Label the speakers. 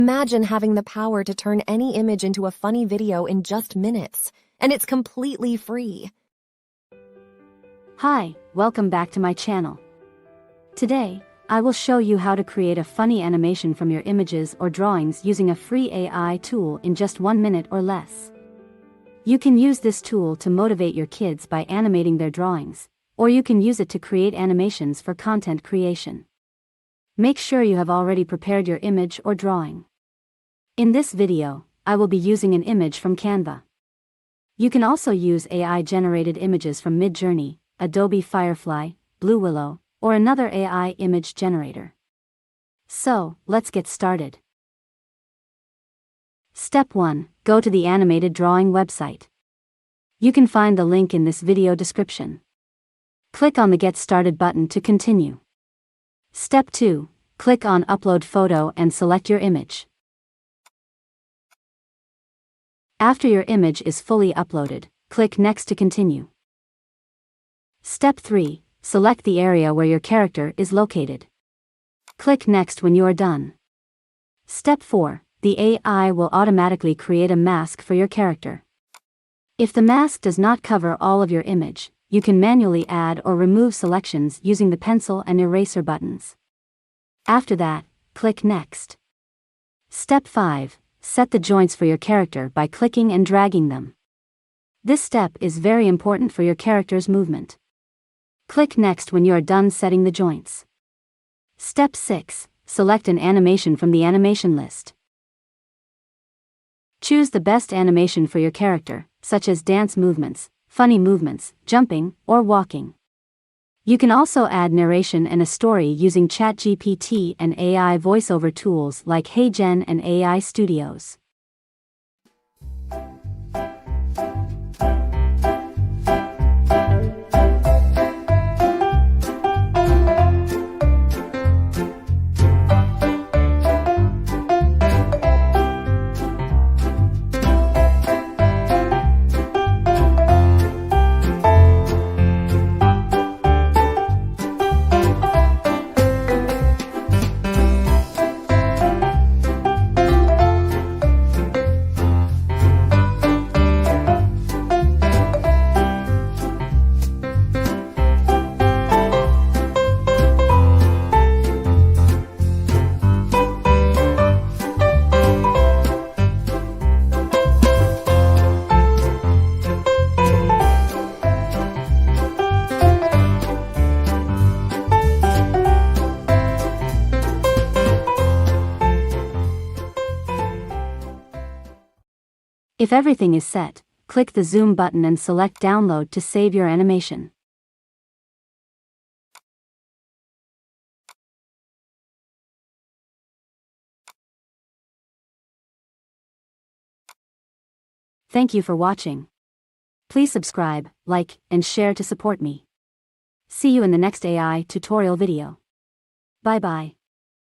Speaker 1: Imagine having the power to turn any image into a funny video in just minutes, and it's completely free.
Speaker 2: Hi, welcome back to my channel. Today, I will show you how to create a funny animation from your images or drawings using a free AI tool in just 1 minute or less. You can use this tool to motivate your kids by animating their drawings, or you can use it to create animations for content creation. Make sure you have already prepared your image or drawing. In this video, I will be using an image from Canva. You can also use AI-generated images from Midjourney, Adobe Firefly, Blue Willow, or another AI image generator. So, let's get started. Step 1. Go to the Animated Drawing website. You can find the link in this video description. Click on the Get Started button to continue. Step 2. Click on Upload Photo and select your image. After your image is fully uploaded, click Next to continue. Step 3. Select the area where your character is located. Click Next when you are done. Step 4. The AI will automatically create a mask for your character. If the mask does not cover all of your image, you can manually add or remove selections using the pencil and eraser buttons. After that, click Next. Step 5. Set the joints for your character by clicking and dragging them. This step is very important for your character's movement. Click Next when you are done setting the joints. Step 6. Select an animation from the animation list. Choose the best animation for your character, such as dance movements, funny movements, jumping, or walking. You can also add narration and a story using ChatGPT and AI voiceover tools like HeyGen and AI Studios. If everything is set, click the Zoom button and select Download to save your animation. Thank you for watching. Please subscribe, like, and share to support me. See you in the next AI tutorial video. Bye bye.